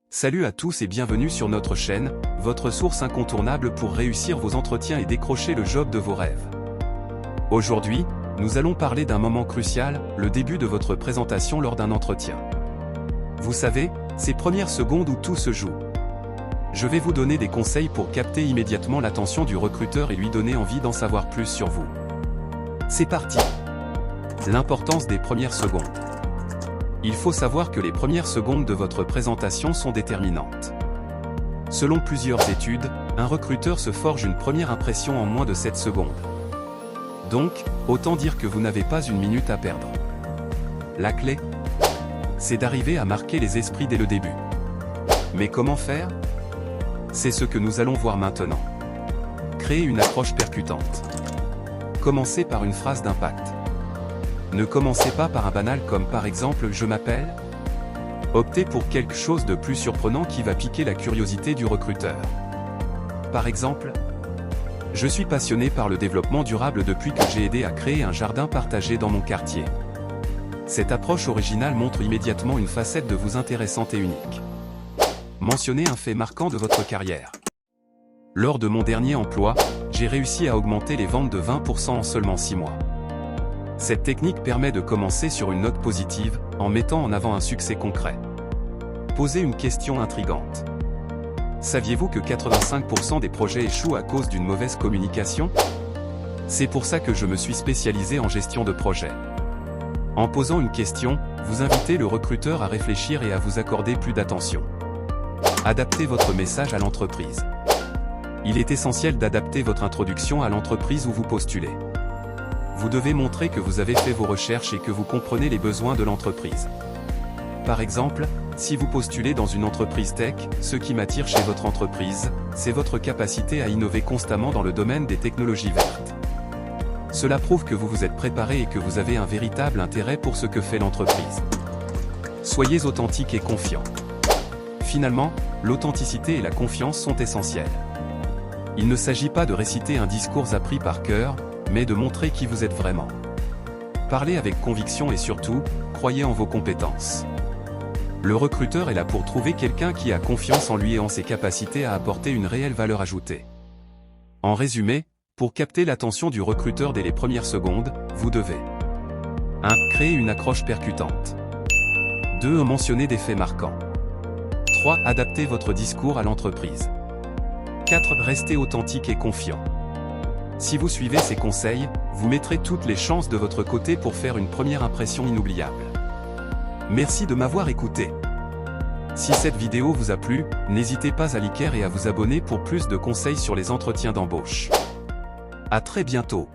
Salut à tous et bienvenue sur notre chaîne, votre source incontournable pour réussir vos entretiens et décrocher le job de vos rêves. Aujourd'hui, nous allons parler d'un moment crucial, le début de votre présentation lors d'un entretien. Vous savez, ces premières secondes où tout se joue. Je vais vous donner des conseils pour capter immédiatement l'attention du recruteur et lui donner envie d'en savoir plus sur vous. C'est parti! L'importance des premières secondes. Il faut savoir que les premières secondes de votre présentation sont déterminantes. Selon plusieurs études, un recruteur se forge une première impression en moins de 7 secondes. Donc, autant dire que vous n'avez pas une minute à perdre. La clé, c'est d'arriver à marquer les esprits dès le début. Mais comment faire? C'est ce que nous allons voir maintenant. Créer une approche percutante. Commencez par une phrase d'impact. Ne commencez pas par un banal comme par exemple « je m'appelle ». Optez pour quelque chose de plus surprenant qui va piquer la curiosité du recruteur. Par exemple, « Je suis passionné par le développement durable depuis que j'ai aidé à créer un jardin partagé dans mon quartier ». Cette approche originale montre immédiatement une facette de vous intéressante et unique. Mentionnez un fait marquant de votre carrière. Lors de mon dernier emploi, j'ai réussi à augmenter les ventes de 20% en seulement 6 mois. Cette technique permet de commencer sur une note positive, en mettant en avant un succès concret. Posez une question intrigante. Saviez-vous que 85% des projets échouent à cause d'une mauvaise communication? C'est pour ça que je me suis spécialisé en gestion de projet. En posant une question, vous invitez le recruteur à réfléchir et à vous accorder plus d'attention. Adaptez votre message à l'entreprise. Il est essentiel d'adapter votre introduction à l'entreprise où vous postulez. Vous devez montrer que vous avez fait vos recherches et que vous comprenez les besoins de l'entreprise. Par exemple, si vous postulez dans une entreprise tech, ce qui m'attire chez votre entreprise, c'est votre capacité à innover constamment dans le domaine des technologies vertes. Cela prouve que vous vous êtes préparé et que vous avez un véritable intérêt pour ce que fait l'entreprise. Soyez authentique et confiant. Finalement, l'authenticité et la confiance sont essentielles. Il ne s'agit pas de réciter un discours appris par cœur, mais de montrer qui vous êtes vraiment. Parlez avec conviction et surtout, croyez en vos compétences. Le recruteur est là pour trouver quelqu'un qui a confiance en lui et en ses capacités à apporter une réelle valeur ajoutée. En résumé, pour capter l'attention du recruteur dès les premières secondes, vous devez 1. Créer une accroche percutante. 2. Mentionner des faits marquants. 3. Adapter votre discours à l'entreprise. 4. Rester authentique et confiant. Si vous suivez ces conseils, vous mettrez toutes les chances de votre côté pour faire une première impression inoubliable. Merci de m'avoir écouté. Si cette vidéo vous a plu, n'hésitez pas à liker et à vous abonner pour plus de conseils sur les entretiens d'embauche. À très bientôt.